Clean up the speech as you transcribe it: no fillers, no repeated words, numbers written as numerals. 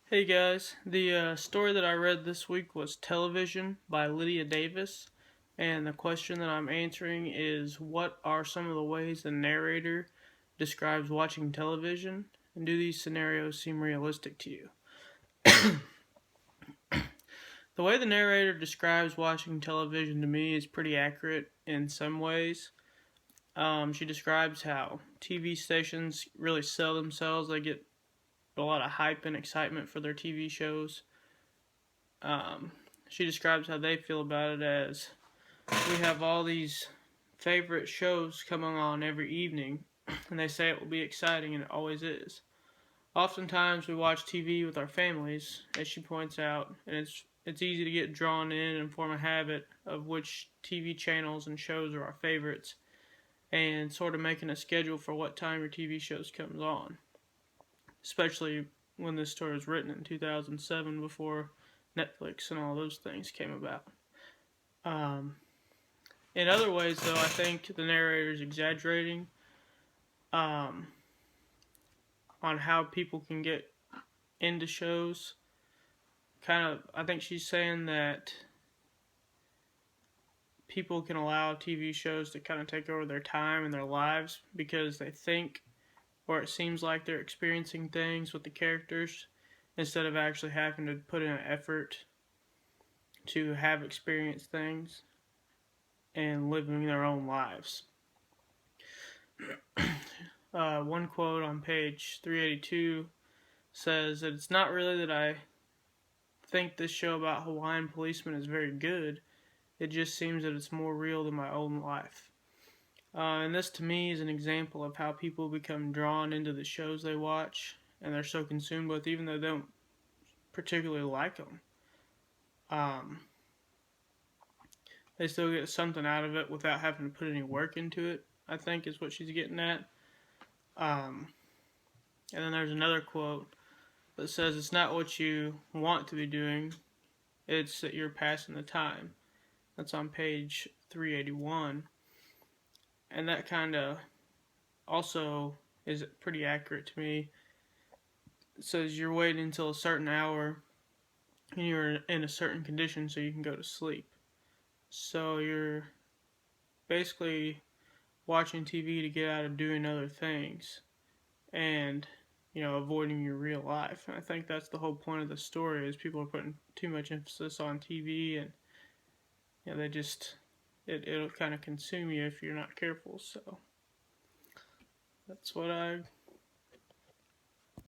Hey guys, the story that I read this week was Television by Lydia Davis, and the question that I'm answering is what are some of the ways the narrator describes watching television, and do these scenarios seem realistic to you? The way the narrator describes watching television to me is pretty accurate in some ways. She describes how TV stations really sell themselves, they get a lot of hype and excitement for their TV shows. Um, she describes how they feel about it as we have all these favorite shows coming on every evening, and they say it will be exciting, and it always is. Oftentimes, we watch TV with our families, as she points out, and it's easy to get drawn in and form a habit of which TV channels and shows are our favorites, and sort of making a schedule for what time your TV shows comes on. Especially when this story was written in 2007, before Netflix and all those things came about. Um, in other ways, though, I think the narrator is exaggerating um, on how people can get into shows. I think she's saying that people can allow TV shows to kind of take over their time and their lives because they think, or it seems like they're experiencing things with the characters instead of actually having to put in an effort to have experienced things and living their own lives. One quote on page 382 says that it's not really that I think this show about Hawaiian policemen is very good, it just seems that it's more real than my own life. And this to me is an example of how people become drawn into the shows they watch and they're so consumed with, even though they don't particularly like them. They still get something out of it without having to put any work into it, I think is what she's getting at. And then there's another quote that says, it's not what you want to be doing, it's that you're passing the time. That's on page 381. And that kind of also is pretty accurate to me. It says you're waiting until a certain hour and you're in a certain condition so you can go to sleep. So you're basically watching TV to get out of doing other things and, avoiding your real life. And I think that's the whole point of the story is people are putting too much emphasis on TV and they just it'll kind of consume you if you're not careful. So that's what I